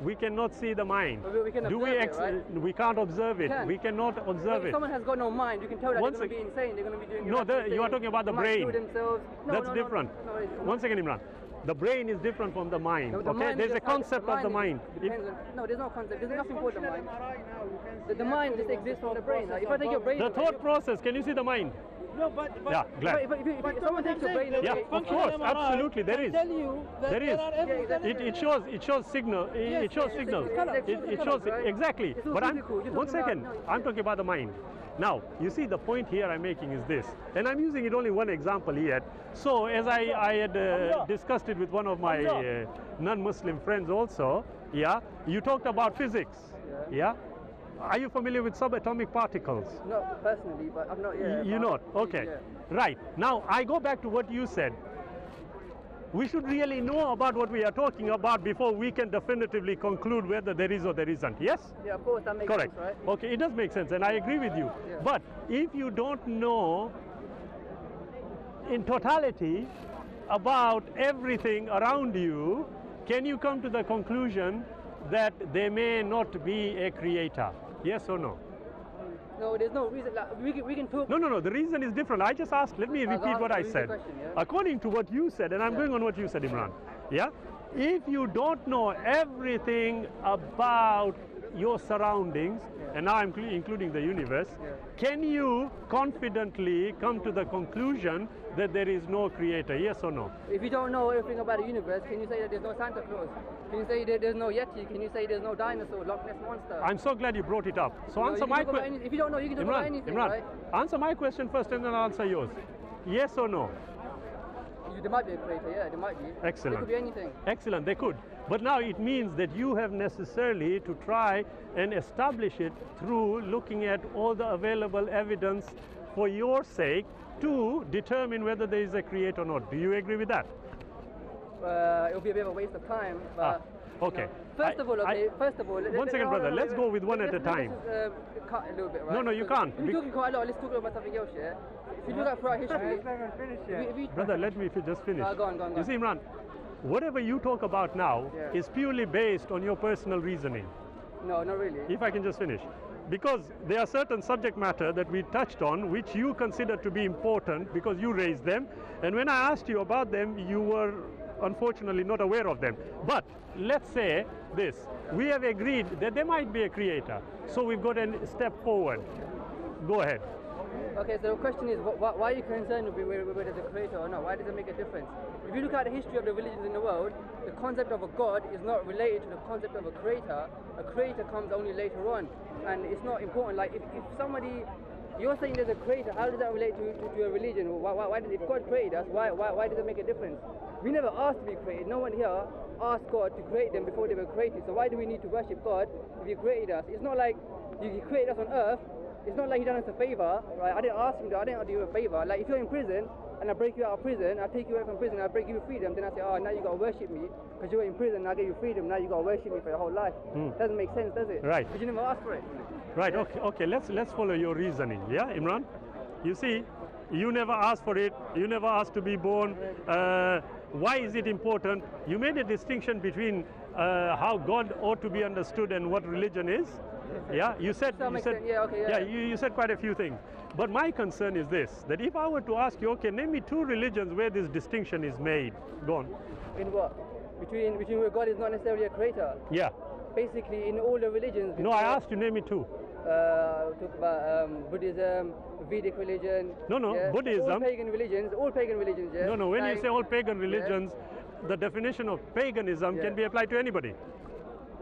We cannot see the mind. But we can Do we? observe it, right? We can't observe it. can. We cannot observe If it. someone has got no mind, you can tell that Once they're going to be insane. They're going to be doing. No, you are talking about the they might brain. kill themselves. No, That's no, different. No, it's One second, Imran. The brain is different from the mind. No, the okay, mind there's is a concept of the mind. No, there's no concept. There's nothing called the mind. The mind just exists from the brain. Like, if I take your brain, The thought process. Can you see the mind? No, but Yeah, glad. if someone takes your brain, Yeah, of course, absolutely, there is. I tell you that There is. are evidence. It shows signal. It shows signals. It shows exactly. It's all But physical. You're one talking second. about- I'm talking about the mind. Now, you see, the point here I'm making is this, and I'm using it only one example yet. So, as I had discussed it with one of my non-Muslim friends also, yeah, you talked about physics, yeah. Are you familiar with subatomic particles? Not personally, but I'm not. Yeah, You're not? Okay. Yeah. Right. Now, I go back to what you said. We should really know about what we are talking about before we can definitively conclude whether there is or there isn't. Yes? Yeah, of course, that makes Correct. sense, right? Okay, it does make sense, and I agree with you. Yeah. But if you don't know in totality about everything around you, can you come to the conclusion that there may not be a creator? Yes or no? No, there's no reason. Like, we can talk. No. The reason is different. I just asked. Let me repeat what I said. Question, yeah? According to what you said, and I'm going on what you said, Imran. Yeah. If you don't know everything about your surroundings, and now I'm including the universe, can you confidently come to the conclusion that there is no creator? Yes or no? If you don't know everything about the universe, can you say that there's no Santa Claus? Can you say that there's no Yeti? Can you say there's no dinosaur, Loch Ness monster? I'm so glad you brought it up. So answer my question. If you don't know, you can talk about anything, right? Answer my question first, and then I'll answer yours. Yes or no? There might be a creator, yeah, there might be. Excellent. It could be anything. Excellent, they could. But now it means that you have necessarily to try and establish it through looking at all the available evidence for your sake to determine whether there is a creator or not. Do you agree with that? It'll be a bit of a waste of time. But, okay. You know, first of all, one second, brother. Let's go with one at a time. Cut a little bit, right? No, you can't. We're talking quite a lot. Let's talk about something else, yeah? If you look at throughout history... Brother, let me just finish. Go on. You see, Imran, whatever you talk about now is purely based on your personal reasoning. No, not really. If I can just finish. Because there are certain subject matter that we touched on which you consider to be important because you raised them, and when I asked you about them, you were unfortunately not aware of them. But let's say this, we have agreed that there might be a creator, so we've got a step forward. Go ahead. Okay, so the question is, why are you concerned with whether there's a creator or not? Why does it make a difference? If you look at the history of the religions in the world, the concept of a god is not related to the concept of a creator. A creator comes only later on, and it's not important. Like if somebody, you're saying there's a creator, how does that relate to a religion? Why does, if God created us, why does it make a difference? We never asked to be created. No one here asked God to create them before they were created. So why do we need to worship God if He created us? It's not like He created us on earth. It's not like He done us a favor, right? I didn't ask Him to. I didn't do you a favor. Like if you're in prison and I break you out of prison, I take you away from prison, I break you freedom, then I say, oh, now you got to worship me because you were in prison. I gave you freedom. Now you got to worship me for your whole life. Doesn't make sense, does it? Right. Because you never asked for it. Right. Okay. Let's follow your reasoning. Yeah, Imran. You see, you never asked for it. You never asked to be born. Why is it important? You made a distinction between how God ought to be understood and what religion is. Yeah, you said you said quite a few things. But my concern is this, that if I were to ask you, okay, name me two religions where this distinction is made. Go on. In what? Between where God is not necessarily a creator? Yeah. Basically, in all the religions. No, I asked you name me two. Talk about Buddhism, Vedic religion. No, yeah? Buddhism. All pagan religions, yeah. No, when you say all pagan religions, the definition of paganism can be applied to anybody.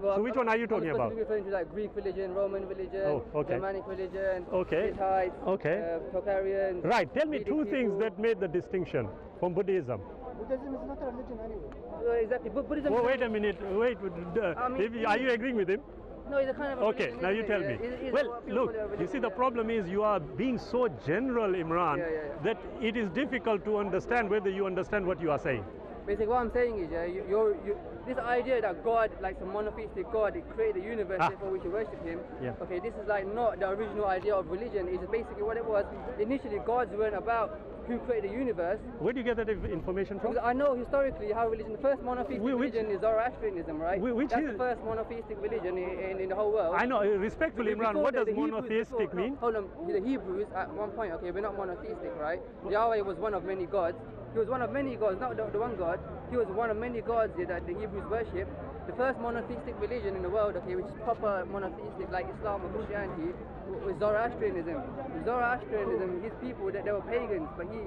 Well, so which one are you talking about? I'm referring to like Greek religion, Roman religion, Germanic religion, Hittites, Tocharians. Right, tell me two things that made the distinction from Buddhism. Buddhism is not a religion anyway. Exactly, Buddhism. Oh, wait a minute, are you agreeing with him? No, it's a kind of a okay, now you tell me. Well, look, you see the problem is you are being so general, Imran, that it is difficult to understand whether you understand what you are saying. Basically what I'm saying is, this idea that God, like some monotheistic God, He created the universe, therefore we should worship Him. Yeah. Okay, this is like not the original idea of religion. It's basically what it was. Initially, gods weren't about who created the universe. Where do you get that information from? Because I know historically how religion, the first monotheistic religion is Zoroastrianism, right? That's the first monotheistic religion in the whole world. I know, respectfully, Imran, what does monotheistic mean? Hold on, the Hebrews at one point, okay, we're not monotheistic, right? Yahweh was one of many gods. He was one of many gods, not the one God. He was one of many gods that the Hebrews worship. The first monotheistic religion in the world, okay, which is proper monotheistic like Islam or Christianity, was Zoroastrianism. Zoroastrianism, his people, that they were pagans, but he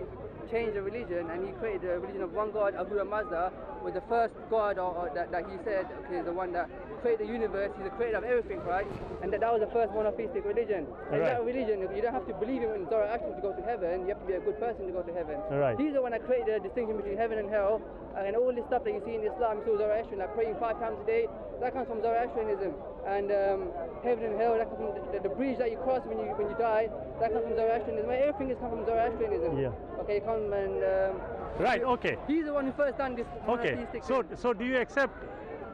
changed the religion and he created a religion of one God, Ahura Mazda, was the first God that he said, okay, the one that created the universe, he's the creator of everything, right? And that was the first monotheistic religion. And that religion, you don't have to believe in Zoroastrian to go to heaven, you have to be a good person to go to heaven. He's the one that created the distinction between heaven and hell, and all this stuff that you see in Islam, you saw Zoroastrian, like praying 5 times a day, that comes from Zoroastrianism. And heaven and hell, that comes from the bridge that you cross when you die, that comes from Zoroastrianism. Everything is come from Zoroastrianism. Yeah. Okay, come and... right, okay. He's the one who first done this monotheistic thing. So do you accept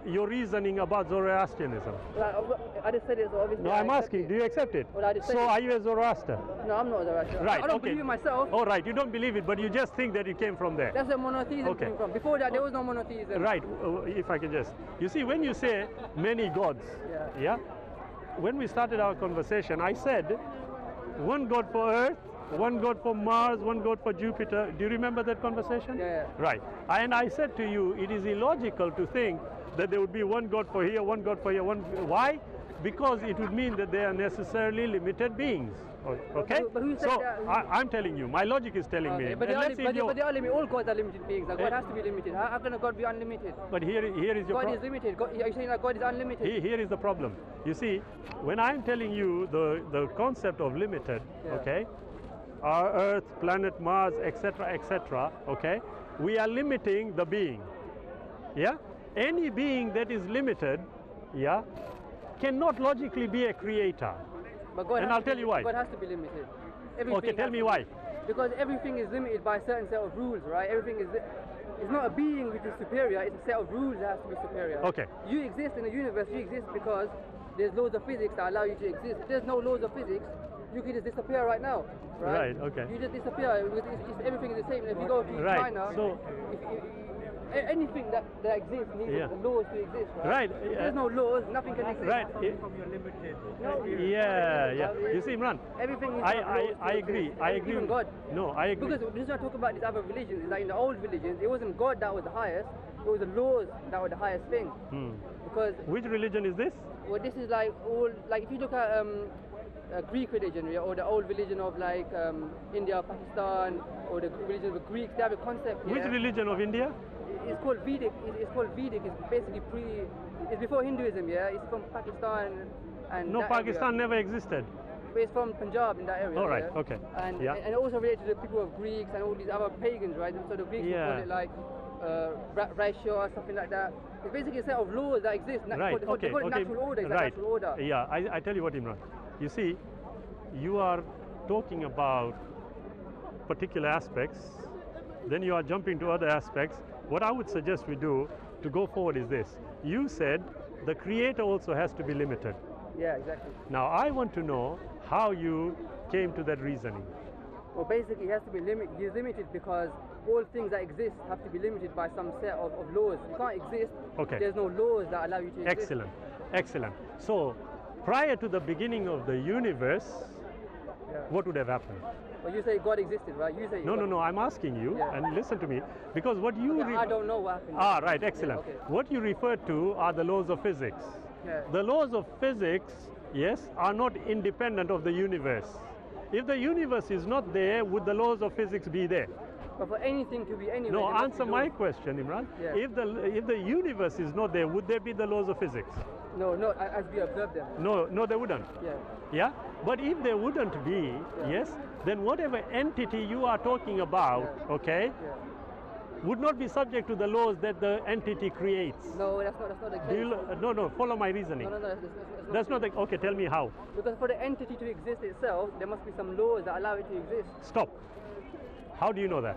your reasoning about Zoroastrianism? I just said it, so obviously. No, I'm asking, do you accept it? Well, I just said so it. are you a Zoroaster? No, I'm not a Zoroaster. Right, I don't believe it myself. Oh, right, you don't believe it, but you just think that it came from there. That's where monotheism came from. Before that, there was no monotheism. Right, if I can just. You see, when you say many gods, yeah, when we started our conversation, I said one God for Earth, one God for Mars, one God for Jupiter. Do you remember that conversation? Yeah. Right. And I said to you, it is illogical to think that there would be one God for here, one God for here. Why? Because it would mean that they are necessarily limited beings. Okay? But who said that? I'm telling you, my logic is telling me. But they are limited. All gods are limited beings. God has to be limited. How can a God be unlimited? But here is your problem. God is limited. Are you saying that God is unlimited? Here is the problem. You see, when I'm telling you the concept of limited, okay, our Earth, planet Mars, etc., okay, we are limiting the being. Yeah? Any being that is limited, yeah, cannot logically be a creator. But God and I'll tell you why. God has to be limited. Okay, tell me why. Because everything is limited by a certain set of rules, right? Everything is... It's not a being which is superior, it's a set of rules that has to be superior. Okay. You exist in the universe, you exist because there's laws of physics that allow you to exist. If there's no laws of physics, you can just disappear right now, right? Right, okay. You just disappear, everything is the same. If you go to China, so anything that exists needs laws to exist, right? Right. If there's no laws, nothing can exist. Right. From your limited. No. Yeah. You see, Imran, everything is I agree. I agree. Even God. No, I agree. Because this is what I talk about these other religions, is that in the old religions, it wasn't God that was the highest, it was the laws that were the highest thing. Because which religion is this? Well, this is like all, like if you look at Greek religion, or the old religion of like India, Pakistan, or the religion of the Greeks, they have a concept. Which religion of India? It's called Vedic. It's called Vedic. It's basically it's before Hinduism. Yeah, it's from Pakistan and. No, Pakistan never existed. But it's from Punjab in that area. All right. Okay. And also related to the people of Greeks and all these other pagans, right? So the Greeks would call it like Russia or something like that. It's basically a set of laws that exist. Right. They call it natural order. It's natural order. Yeah. I tell you what, Imran. You see, you are talking about particular aspects, then you are jumping to other aspects. What I would suggest we do to go forward is this. You said the creator also has to be limited. Yeah, exactly. Now I want to know how you came to that reasoning. Well, basically he has to be limited. He's limited because all things that exist have to be limited by some set of laws. You can't exist. Okay. There's no laws that allow you to exist. Excellent. Excellent. So prior to the beginning of the universe, what would have happened? Well, you say God existed, right? You say No, I'm asking you, and listen to me, because what you... I don't know what happened. Right, excellent. Yeah, okay. What you refer to are the laws of physics. Yeah. The laws of physics, yes, are not independent of the universe. If the universe is not there, would the laws of physics be there? But for anything to be anywhere... No, answer my question, Imran. Yeah. If the universe is not there, would there be the laws of physics? No, as we observe them. No, they wouldn't. Yeah. Yeah? But if there wouldn't be, yes, then whatever entity you are talking about, okay, would not be subject to the laws that the entity creates. No, that's not the case. No, follow my reasoning. No, that's not the... Okay, tell me how. Because for the entity to exist itself, there must be some laws that allow it to exist. Stop. How do you know that?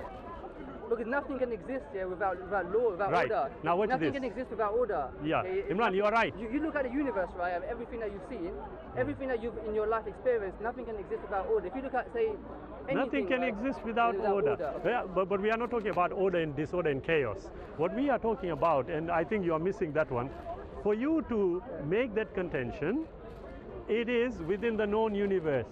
because nothing can exist here without law, without Right. order. Now watch nothing this. can exist without order. Yeah. It's Imran, you are right. You look at the universe, right, and everything that you've seen, everything that you've in your life experienced, nothing can exist without order. If you look at, say, anything, Nothing can right, exist without order. Okay. Yeah, but we are not talking about order and disorder and chaos. What we are talking about, and I think you are missing that one, for you to make that contention, it is within the known universe.